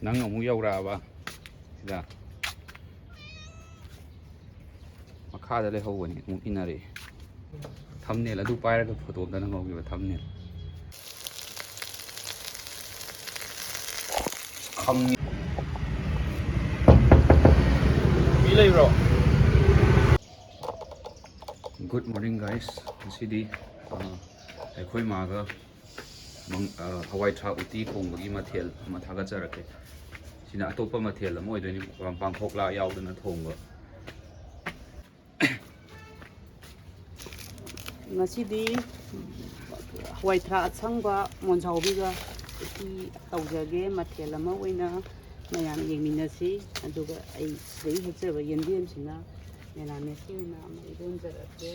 ꯅꯪ ꯑꯃꯨꯛ ꯌꯧꯔꯛꯑꯕ ꯁꯤꯗ ꯃꯈꯥꯗ ꯂꯩꯍꯧꯕꯅꯤ ꯑꯃꯨꯛ ꯏꯟꯅꯔꯛꯑꯦ ꯊꯝꯅꯦꯜ ꯑꯗꯨ ꯄꯥꯏꯔꯒ ꯐꯣꯇꯣ ꯑꯝꯇ ꯅꯝꯍꯧꯈꯤꯕ ꯊꯝꯅꯦꯜ ꯃꯤ ꯂꯩꯕ꯭ꯔꯣ ꯒꯨꯗ ꯃꯣꯔꯅꯤꯡ ꯒꯥꯏꯁ ꯉꯁꯤꯗꯤ ꯑꯩꯈꯣꯏ ꯃꯥꯒ ꯍꯋꯥꯏ ꯊꯔꯥꯛ ꯎꯇꯤ ꯊꯣꯡꯕꯒꯤ ꯃꯊꯦꯜ ꯑꯃ ꯊꯥꯒꯠꯆꯔꯛꯀꯦ ꯁꯤꯅ ꯑꯇꯣꯞꯄ ꯃꯊꯦꯜ ꯑꯃ ꯑꯣꯏꯗꯣꯏꯅꯤ ꯄꯥꯡꯈꯣꯛꯂꯥ ꯌꯥꯎꯗꯅ ꯊꯣꯡꯕ ꯉꯁꯤꯗꯤ ꯍꯋꯥꯏ ꯊꯔꯥꯛ ꯑꯁꯪꯕ ꯃꯣꯟꯖꯥꯎꯕꯤꯒ ꯎꯇꯤ ꯇꯧꯖꯒꯦ ꯃꯊꯦꯜ ꯑꯃ ꯑꯣꯏꯅ ꯃꯌꯥꯝ ꯌꯦꯡꯃꯤꯟꯅꯁꯤ ꯑꯗꯨꯒ ꯑꯩ ꯁꯤꯗꯒꯤ ꯍꯦꯛꯆꯕ ꯌꯦꯟꯗꯦꯝꯁꯤꯅ ꯃꯦꯂꯥꯃꯦꯁꯀꯤ ꯑꯣꯏꯅ ꯑꯃ ꯏꯔꯣꯟꯖꯔꯛꯀꯦ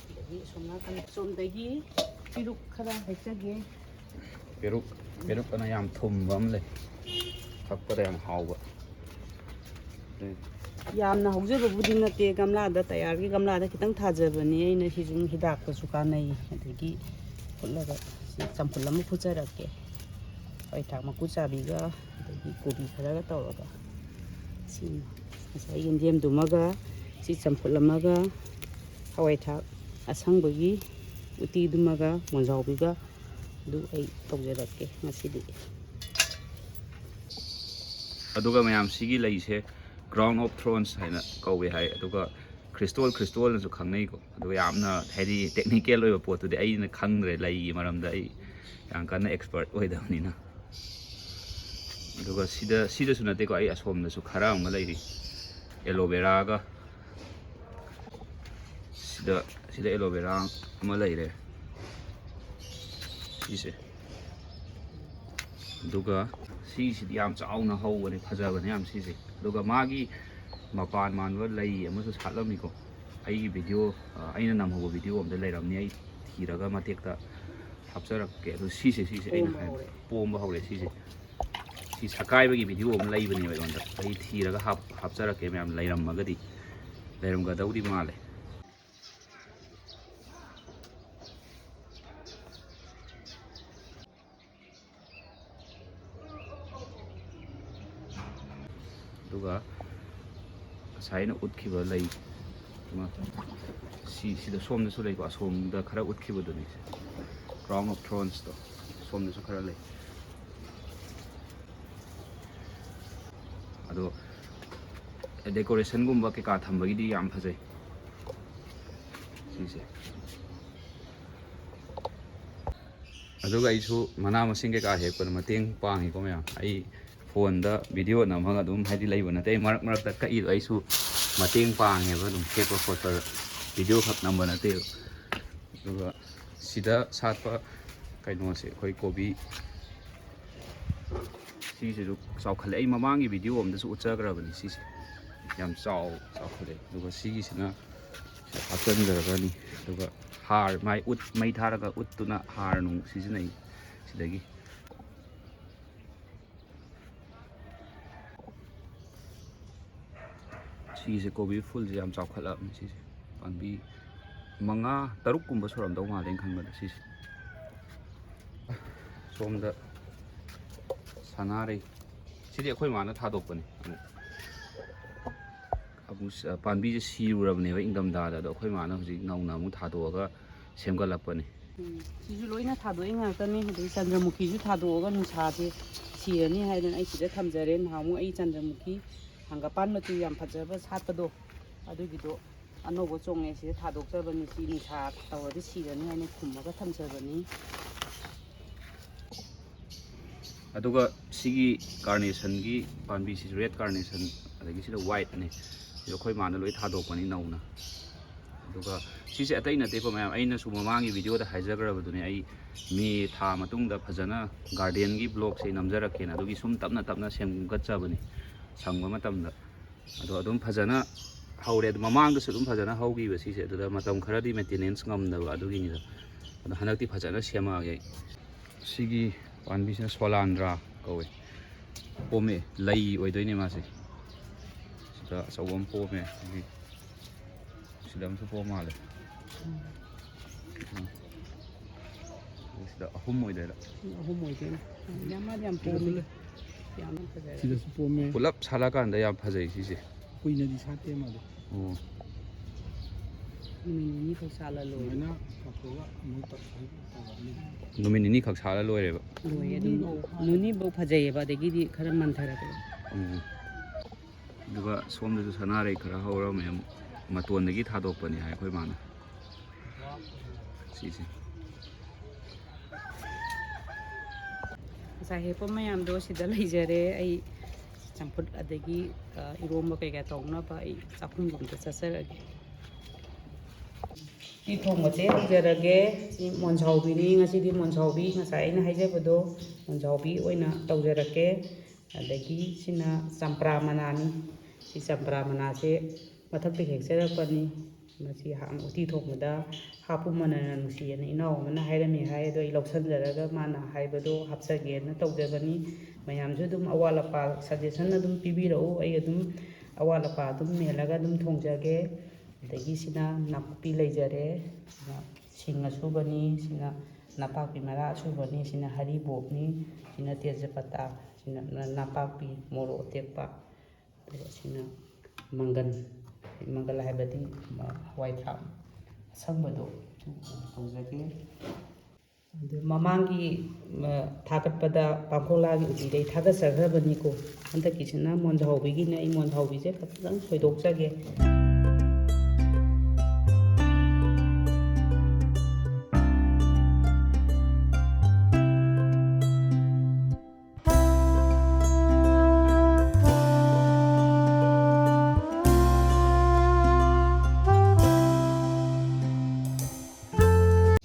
ꯑꯗꯒꯤ ꯁꯣꯝꯗꯒꯤ ꯄꯦꯔꯨꯛ ꯈꯔ ꯍꯦꯛꯆꯒꯦ ꯄꯦꯔꯨꯛ ꯑꯅ ꯌꯥꯝ ꯊꯨꯝꯕ ꯑꯃ ꯂꯩ ꯊꯛꯄꯗ ꯌꯥꯝ ꯍꯥꯎꯕ ꯌꯥꯝꯅ ꯍꯧꯖꯕꯕꯨꯗꯤ ꯅꯠꯇꯦ ꯒꯝꯂꯥꯗ ꯇꯌꯥꯔꯒꯤ ꯒꯝꯂꯥꯗ ꯈꯤꯇꯪ ꯊꯥꯖꯕꯅꯤ ꯑꯩꯅ ꯁꯤꯁꯨ ꯍꯤꯗꯥꯛꯇꯁꯨ ꯀꯥꯟꯅꯩ ꯑꯗꯒꯤ ꯐꯨꯠꯂꯒ ꯆꯝꯐꯨꯠ ꯑꯃ ꯐꯨꯠꯆꯔꯛꯀꯦ ꯍꯋꯥꯏ ꯊꯔꯥꯛ ꯃꯀꯨ ꯆꯥꯕꯤꯒ ꯑꯗꯒꯤ ꯀꯣꯕꯤ ꯈꯔꯒ ꯇꯧꯔꯒ ꯁꯤ ꯉꯁꯥꯏ ꯌꯦꯟꯗꯦꯝꯗꯨꯃꯒ ꯁꯤ ꯆꯝꯐꯨꯠ ꯑꯃꯒ ꯍꯋꯥꯏ ꯊꯔꯥꯛ ꯑꯁꯪꯕꯒꯤ ꯎꯇꯤꯗꯨꯃꯒ ꯃꯣꯟꯖꯥꯎꯕꯤꯒ ꯑꯗꯨ ꯑꯩ ꯇꯧꯖꯔꯛꯀꯦ ꯉꯁꯤꯗꯤ ꯑꯗꯨꯒ ꯃꯌꯥꯝ ꯁꯤꯒꯤ ꯂꯩꯁꯦ ꯀ꯭ꯔꯥꯎꯟ ꯑꯣꯐ ꯊ꯭ꯔꯣꯟꯁ ꯍꯥꯏꯅ ꯀꯧꯋꯦ ꯍꯥꯏ ꯑꯗꯨꯒ ꯈ꯭ꯔꯤꯁꯇꯣꯜꯅꯁꯨ ꯈꯪꯅꯩꯀꯣ ꯑꯗꯨꯒ ꯌꯥꯝꯅ ꯍꯥꯏꯗꯤ ꯇꯦꯛꯅꯤꯀꯦꯜ ꯑꯣꯏꯕ ꯄꯣꯠꯇꯨꯗꯤ ꯑꯩꯅ ꯈꯪꯗ꯭ꯔꯦ ꯂꯩꯒꯤ ꯃꯔꯝꯗ ꯑꯩ ꯌꯥꯝ ꯀꯟꯅ ꯑꯦꯛꯁꯄꯔꯠ ꯑꯣꯏꯗꯕꯅꯤꯅ ꯑꯗꯨꯒ ꯁꯤꯗꯁꯨ ꯅꯠꯇꯦꯀꯣ ꯑꯩ ꯑꯁꯣꯝꯗꯁꯨ ꯈꯔ ꯑꯃ ꯂꯩꯔꯤ ꯑꯦꯂꯣꯕꯦꯔꯥꯒ ꯁꯤꯗ ꯑꯦꯂꯣꯕꯦꯔꯥ ꯑꯃ ꯂꯩꯔꯦ ꯁꯤꯁꯦ ꯑꯗꯨꯒ ꯁꯤꯁꯤꯗꯤ ꯌꯥꯝ ꯆꯥꯎꯅ ꯍꯧꯕꯅꯦ ꯐꯖꯕꯅꯦ ꯌꯥꯝ ꯁꯤꯁꯦ ꯑꯗꯨꯒ ꯃꯥꯒꯤ ꯃꯄꯥꯟ ꯃꯥꯟꯕ ꯂꯩ ꯑꯃꯁꯨ ꯁꯥꯠꯂꯝꯃꯤꯀꯣ ꯑꯩꯒꯤ ꯚꯤꯗꯤꯑꯣ ꯑꯩꯅ ꯅꯝꯍꯧꯕ ꯚꯤꯗꯤꯑꯣ ꯑꯝꯗ ꯂꯩꯔꯝꯅꯤ ꯑꯩ ꯊꯤꯔꯒ ꯃꯇꯦꯛꯇ ꯍꯥꯞꯆꯔꯛꯀꯦ ꯑꯗꯨ ꯁꯤꯁꯦ ꯑꯩꯅ ꯍꯥꯏꯕ ꯄꯣꯝꯕ ꯍꯧꯔꯦ ꯁꯤꯁꯦ ꯁꯤ ꯁꯀꯥꯏꯕꯒꯤ ꯚꯤꯗꯤꯑꯣ ꯑꯃ ꯂꯩꯕꯅꯦꯕ ꯑꯩꯉꯣꯟꯗ ꯑꯩ ꯊꯤꯔꯒ ꯍꯥꯞꯆꯔꯛꯀꯦ ꯃꯌꯥꯝ ꯂꯩꯔꯝꯒꯗꯧꯗꯤ ꯃꯥꯜꯂꯦ ꯑꯗꯨꯒ ꯉꯁꯥꯏ ꯑꯩꯅ ꯎꯠꯈꯤꯕ ꯂꯩ ꯁꯤꯗ ꯁꯣꯝꯗꯁꯨ ꯂꯩꯀꯣ ꯑꯁꯣꯝꯗ ꯈꯔ ꯎꯠꯈꯤꯕꯗꯨꯅꯤ ꯀ꯭ꯔꯥꯎꯟ ꯑꯣꯐ ꯊ꯭ꯔꯣꯟꯁꯇꯣ ꯁꯣꯝꯗꯁꯨ ꯈꯔ ꯂꯩ ꯑꯗꯣ ꯗꯦꯀꯣꯔꯦꯁꯟꯒꯨꯝꯕ ꯀꯩꯀꯥ ꯊꯝꯕꯒꯤꯗꯤ ꯌꯥꯝ ꯐꯖꯩ ꯁꯤꯁꯦ ꯑꯗꯨꯒ ꯑꯩꯁꯨ ꯃꯅꯥ ꯃꯁꯤꯡ ꯀꯩꯀꯥ ꯍꯦꯛꯄꯗ ꯃꯇꯦꯡ ꯄꯥꯡꯉꯤꯀꯣ ꯃꯌꯥꯝ ꯑꯩ ꯐꯣꯟꯗ ꯚꯤꯗꯤꯑꯣ ꯅꯝꯃꯒ ꯑꯗꯨꯝ ꯍꯥꯏꯗꯤ ꯂꯩꯕ ꯅꯠꯇꯦ ꯑꯩ ꯃꯔꯛ ꯃꯔꯛꯇ ꯀꯛꯏꯗꯣ ꯑꯩꯁꯨ ꯃꯇꯦꯡ ꯄꯥꯡꯉꯦꯕ ꯑꯗꯨꯝ ꯍꯦꯛꯄ ꯈꯣꯠꯄꯗ ꯚꯤꯗꯤꯑꯣ ꯈꯛ ꯅꯝꯕ ꯅꯠꯇꯦꯕ ꯑꯗꯨꯒ ꯁꯤꯗ ꯁꯥꯠꯄ ꯀꯩꯅꯣꯁꯦ ꯑꯩꯈꯣꯏ ꯀꯣꯕꯤ ꯁꯤꯁꯤꯁꯨ ꯆꯥꯎꯈꯠꯂꯦ ꯑꯩ ꯃꯃꯥꯡꯒꯤ ꯚꯤꯗꯤꯑꯣ ꯑꯝꯗꯁꯨ ꯎꯠꯆꯈ꯭ꯔꯕꯅꯤ ꯁꯤꯁꯦ ꯌꯥꯝ ꯆꯥꯎꯈꯠꯂꯦ ꯑꯗꯨꯒ ꯁꯤꯒꯤꯁꯤꯅ ꯍꯥꯞꯆꯤꯟꯖꯔꯒꯅꯤ ꯑꯗꯨꯒ ꯍꯥꯔ ꯃꯩ ꯊꯥꯔꯒ ꯎꯠꯇꯨꯅ ꯍꯥꯔ ꯅꯨꯡ ꯁꯤꯖꯤꯟꯅꯩ ꯁꯤꯗꯒꯤ ꯁꯤꯒꯤꯁꯦ ꯀꯣꯕꯤ ꯐꯨꯜꯁꯦ ꯌꯥꯝ ꯆꯥꯎꯈꯠꯂꯕꯅꯤ ꯁꯤꯁꯦ ꯄꯥꯝꯕꯤ 5-6ꯀꯨꯝꯕ ꯁꯨꯔꯝꯗꯧ ꯃꯥꯜꯂꯦ ꯑꯩꯅ ꯈꯟꯕꯗ ꯁꯤꯁꯦ ꯁꯣꯝꯗ ꯁꯅꯥꯔꯩ ꯁꯤꯗꯤ ꯑꯩꯈꯣꯏ ꯃꯥꯅ ꯊꯥꯗꯣꯛꯄꯅꯤ ꯄꯥꯝꯕꯤꯁꯦ ꯁꯤꯔꯨꯔꯕꯅꯦꯕ ꯏꯪꯊꯝꯊꯥꯗ ꯑꯗꯣ ꯑꯩꯈꯣই ꯃꯥꯅ ꯍꯧꯖꯤꯛ ꯅꯧꯅ ꯑꯃꯨꯛ ꯊꯥꯗꯣꯛꯑꯒ ꯁꯦꯝꯒꯠꯂꯛꯄꯅꯤ ꯁꯤꯁꯨ ꯂꯣꯏꯅ ꯊꯥꯗꯣꯛꯏ ꯉꯥꯛꯇꯅꯤ ꯑꯗꯩ ꯆꯟꯗ꯭ꯔꯃꯨꯈꯤꯁꯨ ꯊꯥꯗꯣꯛꯑꯒ ꯅꯨꯡꯁꯥꯁꯦ ꯁꯤꯔꯅꯤ ꯍꯥꯏꯗꯅ ꯑꯩ ꯁꯤꯗ ꯊꯝꯖꯔꯦ ꯅꯍꯥꯟꯃꯨꯛ ꯑꯩ ꯆꯟꯗ꯭ꯔꯃꯨꯈꯤ ꯍꯪꯒꯄꯥꯟ ꯃꯆꯨ ꯌꯥꯝ ꯐꯖꯕ ꯁꯥꯠꯄꯗꯣ ꯑꯗꯨꯒꯤꯗꯣ ꯑꯅꯧꯕ ꯆꯣꯡꯉꯦ ꯁꯤꯗ ꯊꯥꯗꯣꯛꯆꯕꯅꯤ ꯁꯤ ꯅꯨꯡꯁꯥ ꯇꯧꯔꯗꯤ ꯁꯤꯔꯅꯤ ꯍꯥꯏꯅ ꯈꯨꯝꯃꯒ ꯊꯝꯖꯕꯅꯤ ꯑꯗꯨꯒ ꯁꯤꯒꯤ ꯀꯥꯔꯅꯦꯁꯟꯒꯤ ꯄꯥꯝꯕꯤꯁꯤꯁꯨ ꯔꯦꯠ ꯀꯥꯔꯅꯦꯁꯟ ꯑꯗꯒꯤ ꯁꯤꯗ ꯋꯥꯏꯠꯅꯦ ꯁꯤꯗ ꯑꯩꯈꯣꯏ ꯃꯥꯅ ꯂꯣꯏ ꯊꯥꯗꯣꯛꯄꯅꯤ ꯅꯧꯅ ꯑꯗꯨꯒ ꯁꯤꯁꯦ ꯑꯇꯩ ꯅꯠꯇꯦꯀꯣ ꯃꯌꯥꯝ ꯑꯩꯅꯁꯨ ꯃꯃꯥꯡꯒꯤ ꯚꯤꯗꯤꯑꯣꯗ ꯍꯥꯏꯖꯈ꯭ꯔꯕꯗꯨꯅꯦ ꯑꯩ ꯃꯦ ꯊꯥ ꯃꯇꯨꯡꯗ ꯐꯖꯅ ꯒꯥꯔꯗꯦꯟꯒꯤ ꯕ꯭ꯂꯣꯛꯁꯦ ꯅꯝꯖꯔꯛꯀꯦꯅ ꯑꯗꯨꯒꯤ ꯁꯨꯝ ꯇꯞꯅ ꯇꯞꯅ ꯁꯦꯝꯒꯠꯆꯕꯅꯤ ꯁꯪꯕ ꯃꯇꯝꯗ ꯑꯗꯣ ꯑꯗꯨꯝ ꯐꯖꯅ ꯍꯧꯔꯦ ꯑꯗꯣ ꯃꯃꯥꯡꯗꯁꯨ ꯑꯗꯨꯝ ꯐꯖꯅ ꯍꯧꯈꯤꯕ ꯁꯤꯁꯦ ꯑꯗꯨꯗ ꯃꯇꯝ ꯈꯔꯗꯤ ꯃꯦꯟꯇꯦꯅꯦꯟꯁ ꯉꯝꯗꯕ ꯑꯗꯨꯒꯤꯅꯤꯗ ꯑꯗꯣ ꯍꯟꯗꯛꯇꯤ ꯐꯖꯅ ꯁꯦꯝꯃꯛꯑꯒꯦ ꯑꯩ ꯁꯤꯒꯤ ꯄꯥꯝꯕꯤꯁꯤꯅ ꯁꯣꯂꯥꯟꯗ꯭ꯔꯥ ꯀꯧꯋꯦ ꯄꯣꯝꯃꯦ ꯂꯩ ꯑꯣꯏꯗꯣꯏꯅꯦ ꯃꯥꯁꯦ ꯁꯤꯗ ꯑꯆꯧꯕ ꯑꯃ ꯄꯣꯝꯃꯦ ꯑꯗꯒꯤ ꯁꯤꯗ ꯑꯃꯁꯨ ꯄꯣꯝ ꯃꯥꯜꯂꯦ ꯁꯤꯗ 3 ꯑꯣꯏꯗꯣꯏꯔꯥ 3 ꯑꯣꯏꯗꯣꯏꯅꯤ ꯌꯥꯝ ꯄꯣꯝꯃꯤ ꯌꯥꯝꯅ ꯐꯖꯔꯦ ꯁꯤꯗꯁꯨ ꯄꯣꯝꯃꯦ ꯄꯨꯂꯞ ꯁꯥꯠꯂꯀꯥꯟꯗ ꯌꯥꯝ ꯐꯖꯩ ꯁꯤꯁꯦ ꯀꯨꯏꯅꯗꯤ ꯁꯥꯠꯇꯦ ꯃꯥꯗꯣ ꯑꯣ ꯅꯨꯃꯤꯠ ꯅꯤꯅꯤ ꯈꯛ ꯁꯥꯠꯂ ꯂꯣꯏꯔꯦ ꯑꯗꯨꯃꯥꯏꯅ ꯀꯥꯞꯊꯣꯛꯑꯒ ꯑꯃꯨꯛ ꯇꯧꯔꯛꯑꯅꯤ ꯅꯨꯃꯤꯠ ꯅꯤꯅꯤ ꯈꯛ ꯁꯥꯠꯂ ꯂꯣꯏꯔꯦꯕ ꯂꯣꯏꯔꯦ ꯑꯗꯨꯝ ꯅꯨꯅꯤꯐꯧ ꯐꯖꯩꯌꯦꯕ ꯑꯗꯒꯤꯗꯤ ꯈꯔ ꯃꯟꯊꯔꯛꯑꯦ ꯑꯗꯨꯒ ꯁꯣꯝꯗꯁꯨ ꯁꯅꯥꯔꯩ ꯈꯔ ꯍꯧꯔꯝꯃꯦ ꯃꯇꯣꯟꯗꯒꯤ ꯊꯥꯗꯣꯛꯄꯅꯤ ꯍꯥꯏ ꯑꯩꯈꯣꯏ ꯃꯥꯅ ꯁꯤꯁꯦ ꯉꯁꯥꯏ ꯍꯦꯛꯄ ꯃꯌꯥꯝꯗꯣ ꯁꯤꯗ ꯂꯩꯖꯔꯦ ꯑꯩ ꯆꯝꯐꯨꯠ ꯑꯗꯒꯤ ꯏꯔꯣꯝꯕ ꯀꯩꯀꯥ ꯇꯧꯅꯕ ꯑꯩ ꯆꯥꯛꯈꯨꯝꯂꯣꯝꯗ ꯆꯠꯆꯔꯒꯦ ꯎꯇꯤ ꯊꯣꯡꯕꯁꯦ ꯍꯧꯖꯔꯒꯦ ꯁꯤ ꯃꯣꯟꯖꯥꯎꯕꯤꯅꯤ ꯉꯁꯤꯗꯤ ꯃꯣꯟꯖꯥꯎꯕꯤ ꯉꯁꯥꯏ ꯑꯩꯅ ꯍꯥꯏꯖꯕꯗꯣ ꯃꯣꯟꯖꯥꯎꯕꯤ ꯑꯣꯏꯅ ꯇꯧꯖꯔꯛꯀꯦ ꯑꯗꯒꯤ ꯁꯤꯅ ꯆꯝꯄ꯭ꯔꯥ ꯃꯅꯥꯅꯤ ꯁꯤ ꯆꯝꯄ꯭ꯔꯥ ꯃꯅꯥꯁꯦ ꯃꯊꯛꯇ ꯍꯦꯛꯆꯔꯛꯄꯅꯤ ꯃꯁꯤ ꯎꯇꯤ ꯊꯣꯡꯕꯗ ꯍꯥꯞꯄꯨ ꯃꯅꯝ ꯅꯨꯡꯁꯤꯑꯅ ꯏꯅꯥꯎ ꯑꯃꯅ ꯍꯥꯏꯔꯝꯃꯤ ꯍꯥꯏ ꯑꯗꯣ ꯑꯩ ꯂꯧꯁꯟꯖꯔꯒ ꯃꯥꯅ ꯍꯥꯏꯕꯗꯣ ꯍꯥꯞꯆꯒꯦꯅ ꯇꯧꯖꯕꯅꯤ ꯃꯌꯥꯝꯁꯨ ꯑꯗꯨꯝ ꯑꯋꯥꯠ ꯑꯄꯥ ꯁꯖꯦꯁꯟ ꯑꯗꯨꯝ ꯄꯤꯕꯤꯔꯛꯎ ꯑꯩ ꯑꯗꯨꯝ ꯑꯋꯥꯠ ꯑꯄꯥ ꯑꯗꯨꯝ ꯃꯦꯜꯂꯒ ꯑꯗꯨꯝ ꯊꯣꯡꯖꯒꯦ ꯑꯗꯒꯤ ꯁꯤꯅ ꯅꯥꯀꯨꯞꯄꯤ ꯂꯩꯖꯔꯦ ꯁꯤꯅ ꯁꯤꯡ ꯑꯁꯨꯕꯅꯤ ꯁꯤꯅ ꯅꯄꯥꯛꯄꯤ ꯃꯔꯥ ꯑꯁꯨꯕꯅꯤ ꯁꯤꯅ ꯍꯔꯤꯕꯣꯞꯅꯤ ꯁꯤꯅ ꯇꯦꯖꯄꯇꯥ ꯁꯤꯅ ꯅꯄꯥꯛꯄꯤ ꯃꯣꯔꯣꯛ ꯑꯇꯦꯛꯄ ꯑꯗꯨꯒ ꯁꯤꯅ ꯃꯪꯒꯟ ꯃꯪꯒꯜ ꯍꯥꯏꯕꯗꯤ ꯍꯋꯥꯏ ꯊꯔꯥꯛ ꯑꯁꯪꯕꯗꯣ ꯇꯧꯖꯒꯦ ꯑꯗꯨ ꯃꯃꯥꯡꯒꯤ ꯊꯥꯒꯠꯄꯗ ꯄꯥꯡꯈꯣꯛꯂꯥꯒꯤ ꯎꯇꯤꯗꯩ ꯊꯥꯒꯠꯆꯈ꯭ꯔꯕꯅꯤꯀꯣ ꯍꯟꯗꯛꯀꯤꯁꯤꯅ ꯃꯣꯟꯖꯥꯎꯕꯤꯒꯤꯅ ꯑꯩ ꯃꯣꯟꯖꯥꯎꯕꯤꯁꯦ ꯈꯤꯇꯪ ꯁꯣꯏꯗꯣꯛꯆꯒꯦ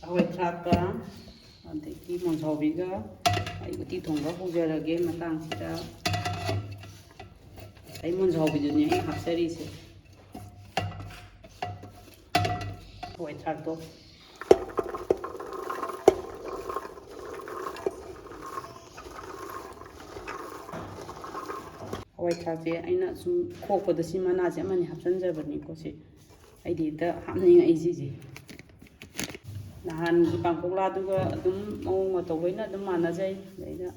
ꯍꯋꯥꯏ ꯊꯔꯥꯛꯀ ꯑꯗꯒꯤ ꯃꯣꯟꯖꯥꯎꯕꯤꯒ ꯑꯩ ꯎꯇꯤ ꯊꯣꯡꯕ ꯍꯧꯖꯔꯒꯦ ꯃꯇꯥꯡꯁꯤꯗ ꯑꯩ ꯃꯣꯟꯖꯥꯎꯕꯤꯗꯨꯅꯤ ꯑꯩ ꯍꯥꯞꯆꯔꯤꯁꯦ ꯍꯋꯥꯏ ꯊꯔꯥꯛꯇꯣ ꯍꯋꯥꯏ ꯊꯔꯥꯛꯁꯦ ꯑꯩꯅ ꯁꯨꯝ ꯈꯣꯛꯄꯗ ꯁꯤ ꯃꯅꯥꯁꯦ ꯑꯃꯅꯤ ꯍꯥꯞꯆꯤꯟꯖꯕꯅꯤꯀꯣ ꯁꯤ ꯑꯩꯗꯤ ꯍꯦꯛꯇ ꯍꯥꯞꯅꯤꯡꯉꯛꯏ ꯁꯤꯁꯦ ꯅꯍꯥꯟꯒꯤ ꯄꯥꯡꯈꯣꯛꯂꯥꯗꯨꯒ ꯑꯗꯨꯝ ꯃꯑꯣꯡ ꯃꯇꯧ ꯂꯣꯏꯅ ꯑꯗꯨꯝ ꯃꯥꯟꯅꯖꯩ ꯑꯗꯩꯗ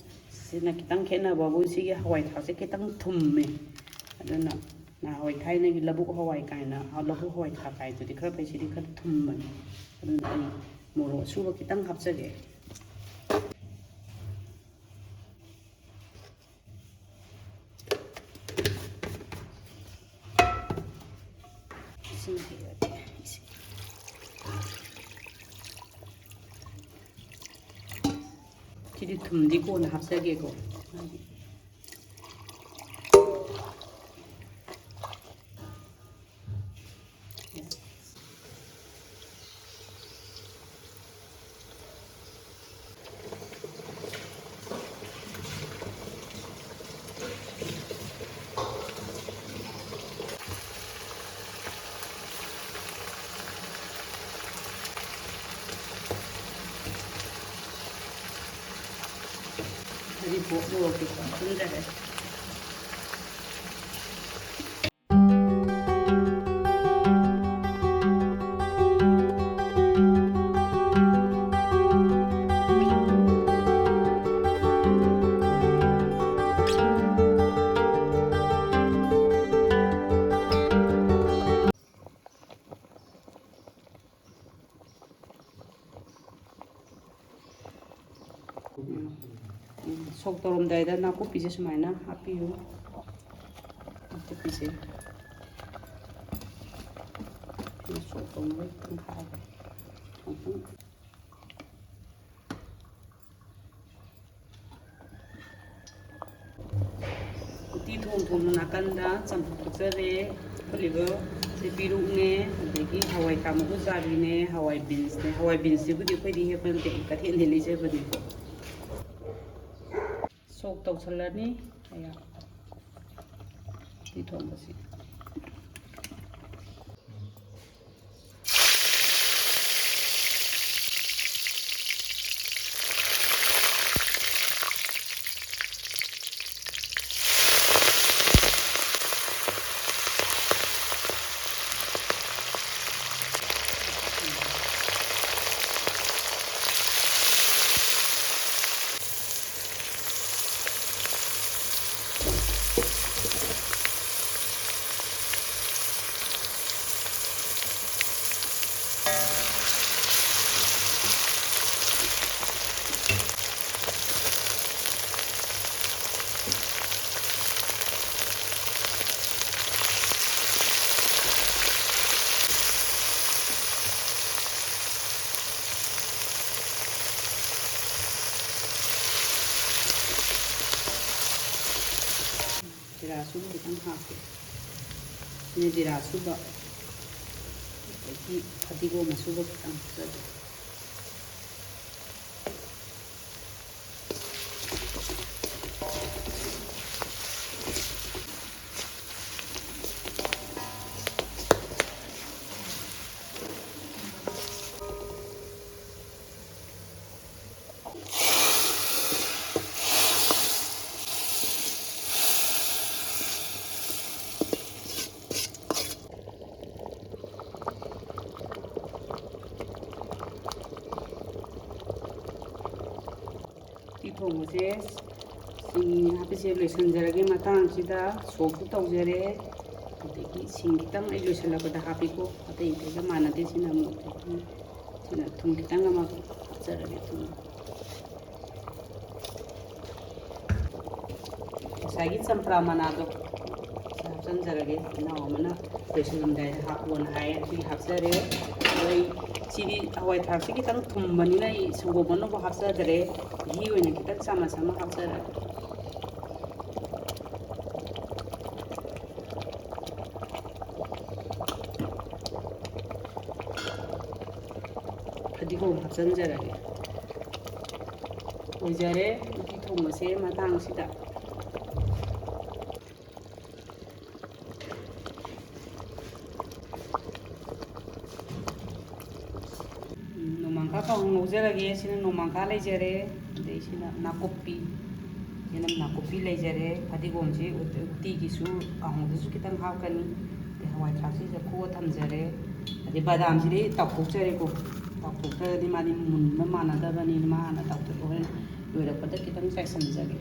ꯁꯤꯅ ꯈꯤꯇꯪ ꯈꯦꯠꯅꯕꯕꯨ ꯁꯤꯒꯤ ꯍꯋꯥꯏ ꯊꯔꯥꯛꯁꯦ ꯈꯤꯇꯪ ꯊꯨꯝꯃꯦ ꯑꯗꯨꯅ ꯅꯍꯥꯟꯋꯥꯏ ꯊꯥꯏꯅꯒꯤ ꯂꯧꯕꯨꯛ ꯍꯋꯥꯏ ꯀꯥꯏꯅ ꯂꯧꯕꯨꯛ ꯍꯋꯥꯏ ꯊꯔꯥꯛ ꯀꯥꯏꯗꯨꯗꯤ ꯈꯔ ꯐꯩ ꯁꯤꯗꯤ ꯈꯔ ꯊꯨꯝꯕꯅꯤ ꯑꯗꯨꯅ ꯑꯩ ꯃꯣꯔꯣꯛ ꯑꯁꯨꯕ ꯈꯤꯇꯪ ꯍꯥꯞꯆꯒꯦ ꯏꯁꯤꯡ ꯍꯩꯔꯒꯦ ꯁꯤꯗꯤ ꯊꯨꯝꯗꯤ ꯀꯣꯟꯅ ꯍꯥꯞꯆꯒꯦꯀꯣ ꯍꯔꯤꯕꯣꯞ ꯃꯣꯔꯣꯛ ꯑꯇꯦꯛꯄ ꯍꯥꯞꯆꯤꯟꯖꯔꯦ ꯁꯣꯛ ꯇꯧꯔꯝꯗꯥꯏꯗ ꯅꯥꯀꯨꯞꯄꯤꯁꯦ ꯁꯨꯃꯥꯏꯅ ꯍꯥꯞꯄꯤꯌꯨ ꯅꯥꯀꯨꯞꯄꯤꯁꯦ ꯁꯣꯛ ꯇꯧꯅꯕ ꯈꯤꯇꯪ ꯍꯥꯞꯄꯦ ꯎꯇꯤ ꯊꯣꯡꯕ ꯅꯥꯀꯟꯗ ꯆꯝꯐꯨꯠ ꯐꯨꯠꯆꯔꯦ ꯐꯨꯠꯂꯤꯕ ꯄꯦꯔꯨꯛꯅꯦ ꯑꯗꯒꯤ ꯍꯋꯥꯏ ꯊꯔꯥꯛ ꯃꯀꯨ ꯆꯥꯕꯤꯅꯦ ꯍꯋꯥꯏ ꯕꯤꯟꯁꯅꯦ ꯍꯋꯥꯏ ꯕꯤꯟꯁꯁꯤꯕꯨꯗꯤ ꯑꯩꯈꯣꯏꯗꯤ ꯍꯦꯛꯄ ꯅꯠꯇꯦ ꯀꯩꯊꯦꯜꯗꯩ ꯂꯩꯖꯕꯅꯤꯀꯣ ꯁꯣꯛ ꯇꯧꯁꯜꯂꯅꯤ ꯎꯇꯤ ꯊꯣꯡꯕꯁꯤ ꯖꯤꯔꯥ ꯑꯁꯨꯕ ꯈꯤꯇꯪ ꯍꯥꯞꯀꯦ ꯁꯤꯅ ꯖꯤꯔꯥ ꯑꯁꯨꯕ ꯑꯗꯒꯤ ꯐꯗꯤꯒꯣꯝ ꯑꯁꯨꯕ ꯈꯤꯇꯪ ꯍꯥꯞꯆꯒꯦ ꯎꯇꯤ ꯊꯣꯡꯕꯁꯦ ꯁꯤꯡ ꯍꯥꯞꯄꯤꯁꯦ ꯂꯣꯏꯁꯤꯟꯖꯔꯒꯦ ꯃꯇꯥꯡꯁꯤꯗ ꯁꯣꯛꯁꯨ ꯇꯧꯖꯔꯦ ꯑꯗꯒꯤ ꯁꯤꯡ ꯈꯤꯇꯪ ꯑꯩ ꯂꯣꯏꯁꯤꯜꯂꯛꯄꯗ ꯍꯥꯞꯄꯤꯀꯣ ꯑꯇꯩ ꯑꯇꯩꯒ ꯃꯥꯟꯅꯗꯦ ꯁꯤꯅ ꯑꯃꯨꯛ ꯑꯗꯒꯤ ꯁꯤꯅ ꯊꯨꯝ ꯈꯤꯇꯪ ꯑꯃ ꯍꯥꯞꯆꯔꯒꯦ ꯊꯨꯝ ꯉꯁꯥꯏꯒꯤ ꯆꯝꯄ꯭ꯔꯥ ꯃꯅꯥꯗꯣ ꯁꯤ ꯍꯥꯞꯆꯤꯟꯖꯔꯒꯦ ꯏꯅꯥꯎ ꯑꯃꯅ ꯂꯣꯏꯁꯤꯜꯂꯝꯗꯥꯏꯗ ꯍꯥꯞꯄꯣꯅ ꯍꯥꯏꯌꯦ ꯁꯤ ꯍꯥꯞꯆꯔꯦ ꯑꯗꯣ ꯑꯩ ꯁꯤꯗꯤ ꯍꯋꯥꯏ ꯊꯔꯥꯛꯁꯤ ꯈꯤꯇꯪ ꯊꯨꯝꯕꯅꯤꯅ ꯑꯩ ꯁꯪꯒꯣꯝ ꯑꯅꯧꯕ ꯍꯥꯞꯆꯗ꯭ꯔꯦ ꯘꯤ ꯑꯣꯏꯅ ꯈꯤꯇꯪ ꯆꯥꯃꯁ ꯑꯃ ꯍꯥꯞꯆꯔꯒꯦ ꯐꯗꯤꯒꯣꯝ ꯍꯥꯞꯆꯤꯟꯖꯔꯒꯦ ꯑꯣꯏꯖꯔꯦ ꯎꯇꯤ ꯊꯣꯡꯕꯁꯦ ꯃꯇꯥꯡꯁꯤꯗ ꯅꯣꯡꯃꯥꯡꯈꯥ ꯀꯥꯡꯍꯧ ꯉꯧꯖꯔꯒꯦ ꯁꯤꯅ ꯅꯣꯡꯃꯥꯡꯈꯥ ꯂꯩꯖꯔꯦ ꯑꯗꯩ ꯁꯤꯅ ꯅꯥꯀꯨꯞꯄꯤ ꯁꯤꯅ ꯅꯥꯀꯨꯞꯄꯤ ꯂꯩꯖꯔꯦ ꯐꯗꯤꯒꯣꯝꯁꯤ ꯎꯇꯤꯒꯤꯁꯨ ꯀꯥꯡꯍꯧꯗꯁꯨ ꯈꯤꯇꯪ ꯍꯥꯞꯀꯅꯤ ꯑꯗꯩ ꯍꯋꯥꯏ ꯊꯔꯥꯛꯁꯤꯗ ꯈꯣꯛꯑ ꯊꯝꯖꯔꯦ ꯑꯗꯩ ꯕꯗꯥꯝꯁꯤꯗꯤ ꯇꯥꯎꯊꯣꯛꯆꯔꯦꯀꯣ ꯇꯥꯎꯊꯣꯛꯇ꯭ꯔꯒꯗꯤ ꯃꯥꯗꯤ ꯃꯨꯟꯕ ꯃꯥꯟꯅꯗꯕꯅꯤꯅ ꯃꯥ ꯍꯥꯟꯅ ꯇꯥꯎꯊꯣꯛꯄ ꯍꯣꯔꯦꯟ ꯂꯣꯏꯔꯛꯄꯗ ꯈꯤꯇꯪ ꯆꯥꯏꯁꯤꯟꯖꯒꯦ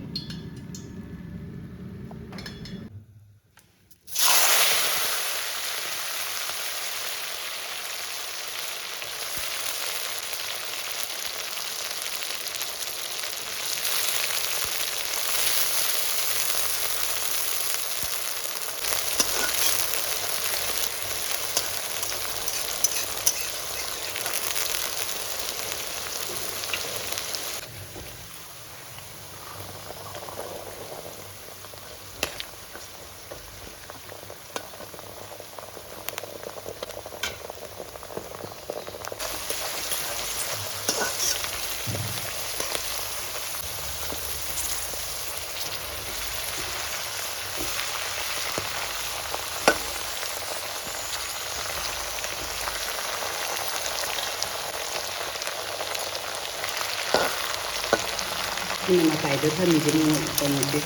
ꯑꯩꯅ ꯃꯇꯥꯏꯗ ꯊꯝꯃꯤꯁꯦ ꯀꯩꯅꯣꯁꯦ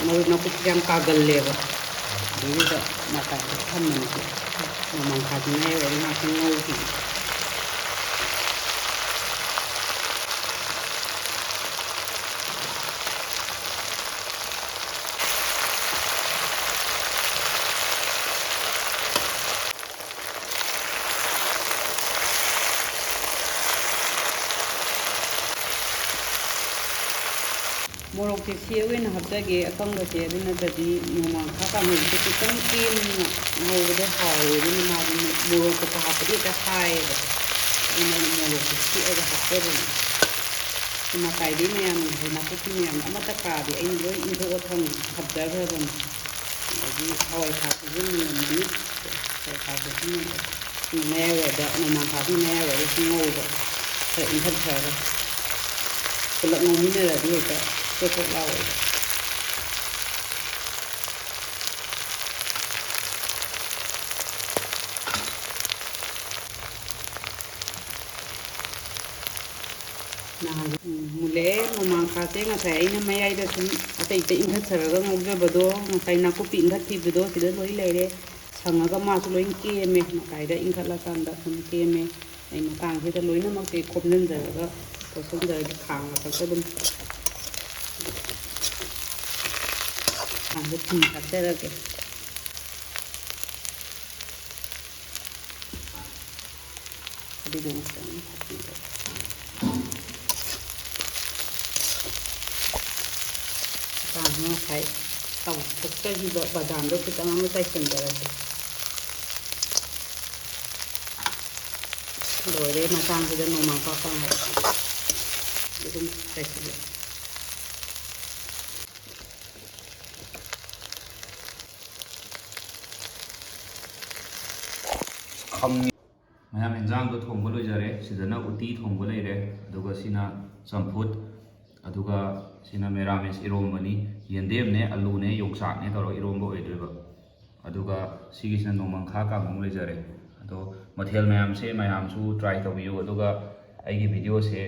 ꯃꯔꯣꯏ ꯅꯥꯀꯨꯞꯄꯤ ꯌꯥꯝ ꯀꯥꯒꯜꯂꯦꯕ ꯑꯗꯨꯒꯤꯗ ꯃꯇꯥꯏꯗ ꯊꯝꯃꯤꯁꯦ ꯅꯣꯡꯃꯥꯡꯈꯥꯁꯤꯅ ꯑꯣꯏꯔꯒ ꯉꯥꯛꯇꯪ ꯉꯧꯈꯤꯒꯦ ꯃꯣꯔꯣꯛꯁꯦ ꯁꯤ ꯑꯣꯏꯅ ꯍꯥꯞꯆꯒꯦ ꯑꯀꯪꯕꯁꯦ ꯑꯗꯨ ꯅꯠꯇ꯭ꯔꯗꯤ ꯅꯣꯡꯃꯥꯡꯈꯥ ꯀꯥꯡꯍꯧꯁꯦ ꯈꯤꯇꯪ ꯀꯦꯝꯅ ꯉꯧꯕꯗꯣ ꯍꯥꯎꯋꯦ ꯑꯗꯨꯅ ꯃꯥꯗꯤ ꯃꯣꯔꯣꯛꯀ ꯍꯥꯞꯄꯗꯤ ꯍꯦꯛꯇ ꯍꯥꯏꯌꯦꯕ ꯑꯗꯨꯅ ꯃꯣꯔꯣꯛꯁꯦ ꯁꯤꯛꯑꯒ ꯍꯥꯞꯆꯕꯅꯤ ꯃꯇꯥꯏꯗꯩ ꯃꯌꯥꯝ ꯅꯥꯀꯨꯞꯄꯤ ꯃꯌꯥꯝ ꯑꯃꯠꯇ ꯀꯥꯗꯦ ꯑꯩꯅ ꯂꯣꯏ ꯏꯟꯊꯣꯛꯑ ꯊꯝꯖꯈ꯭ꯔꯕꯅꯤ ꯑꯗꯒꯤ ꯍꯋꯥꯏ ꯊꯔꯥꯛꯁꯤꯁꯨ ꯃꯨꯜꯂꯝꯃꯅꯤ ꯍꯋꯥꯏ ꯊꯔꯥꯛꯁꯤꯁꯨ ꯃꯌꯥꯏꯋꯥꯏꯗ ꯅꯣꯡꯃꯥꯡꯈꯥꯁꯤꯅ ꯃꯌꯥꯏꯋꯥꯏꯗ ꯁꯨꯝ ꯉꯧꯕ ꯈꯔ ꯏꯟꯊꯠꯈ꯭ꯔꯒ ꯄꯨꯂꯞ ꯉꯧꯃꯤꯟꯅꯔꯗꯤ ꯍꯦꯛꯇ ꯆꯣꯠ ꯆꯣꯠ ꯂꯥꯎꯋꯦꯕ ꯃꯨꯜꯂꯛꯑꯦ ꯅꯣꯡꯃꯥꯡꯈꯥꯁꯦ ꯉꯁꯥꯏ ꯑꯩꯅ ꯃꯌꯥꯏꯗ ꯁꯨꯝ ꯑꯇꯩ ꯑꯇꯩ ꯏꯟꯊꯠꯆꯔꯒ ꯉꯧꯖꯕꯗꯣ ꯉꯁꯥꯏ ꯅꯥꯀꯨꯞꯄꯤ ꯏꯟꯊꯠꯈꯤꯕꯗꯣ ꯁꯤꯗ ꯂꯣꯏ ꯂꯩꯔꯦ ꯁꯪꯉꯒ ꯃꯥꯁꯨ ꯂꯣꯏ ꯀꯦꯝꯃꯦ ꯃꯇꯥꯏꯗ ꯏꯟꯈꯠꯂꯀꯥꯟꯗ ꯁꯨꯝ ꯀꯦꯝꯃꯦ ꯑꯩ ꯃꯇꯥꯡꯁꯤꯗ ꯂꯣꯏꯅꯃꯛꯁꯦ ꯈꯣꯝꯖꯤꯟꯖꯔꯒ ꯇꯣꯠꯁꯤꯟꯖꯔꯒ ꯈꯥꯡ ꯃꯊꯛꯇ ꯑꯗꯨꯝ ꯈꯥꯡꯗ ꯊꯨꯝ ꯊꯥꯛꯆꯔꯒꯦ ꯐꯗꯤꯒꯣꯝ ꯈꯤꯇꯪ ꯊꯥꯛꯄꯤꯔꯒ ꯉꯁꯥꯏ ꯇꯥꯎꯊꯣꯛꯆꯈꯤꯕ ꯕꯗꯥꯝꯗꯣ ꯈꯤꯇꯪ ꯑꯃ ꯆꯥꯏꯁꯤꯟꯖꯔꯒꯦ ꯂꯣꯏꯔꯦ ꯃꯇꯥꯡꯁꯤꯗ ꯅꯣꯡꯃꯥꯡꯈꯥ ꯀꯥꯡꯍꯧ ꯑꯗꯨꯝ ꯆꯥꯏꯁꯤꯜꯂꯦ ꯈꯪꯉꯤ ꯃꯌꯥꯝ ꯏꯟꯖꯥꯡꯗꯣ ꯊꯣꯡꯕ ꯂꯣꯏꯖꯔꯦ ꯁꯤꯗꯅ ꯎꯇꯤ ꯊꯣꯡꯕ ꯂꯩꯔꯦ ꯑꯗꯨꯒ ꯁꯤꯅ ꯆꯝꯐꯨꯠ ꯑꯗꯨꯒ ꯁꯤꯅ ꯃꯦꯔꯥꯃꯦꯁ ꯏꯔꯣꯝꯕꯅꯤ ꯌꯦꯟꯗꯦꯝꯅꯦ ꯑꯂꯨꯅꯦ ꯌꯣꯡꯆꯥꯛꯅꯦ ꯇꯧꯔꯒ ꯏꯔꯣꯝꯕ ꯑꯣꯏꯗꯣꯏꯕ ꯑꯗꯨꯒ ꯁꯤꯒꯤꯁꯤꯅ ꯅꯣꯡꯃꯪꯈꯥ ꯀꯥꯡꯍꯧ ꯂꯩꯖꯔꯦ ꯑꯗꯣ ꯃꯊꯦꯜ ꯃꯌꯥꯝꯁꯦ ꯃꯌꯥꯝꯁꯨ ꯇ꯭ꯔꯥꯏ ꯇꯧꯕꯤꯌꯨ ꯑꯗꯨꯒ ꯑꯩꯒꯤ ꯚꯤꯗꯤꯑꯣꯁꯦ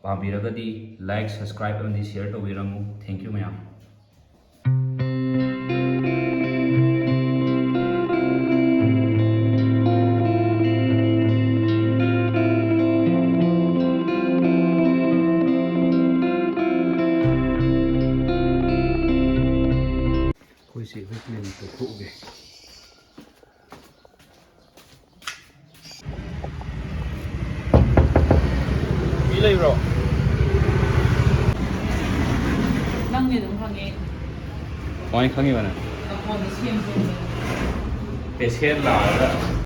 ꯄꯥꯝꯕꯤꯔꯒꯗꯤ ꯂꯥꯏꯛ ꯁꯕꯁꯀ꯭ꯔꯥꯏꯕ ꯑꯃꯗꯤ ꯁꯤꯌꯔ ꯇꯧꯕꯤꯔꯝꯃꯨ ꯊꯦꯡꯛ ꯌꯨ ꯃꯌꯥꯝ ꯑꯩꯈꯣꯏꯁꯦ ꯑꯩꯈꯣꯏ ꯀ꯭ꯂꯤꯅꯤꯛꯇ ꯊꯣꯛꯎꯒꯦ ꯃꯤ ꯂꯩꯕ꯭ꯔꯣ ꯅꯪꯗꯤ ꯑꯗꯨꯝ ꯈꯪꯉꯦ ꯀꯃꯥꯏꯅ ꯈꯪꯉꯤꯕ ꯅꯪ ꯐꯣꯟꯗ ꯁꯦꯝ ꯄꯦꯁꯦꯟ ꯂꯥꯛꯑꯒ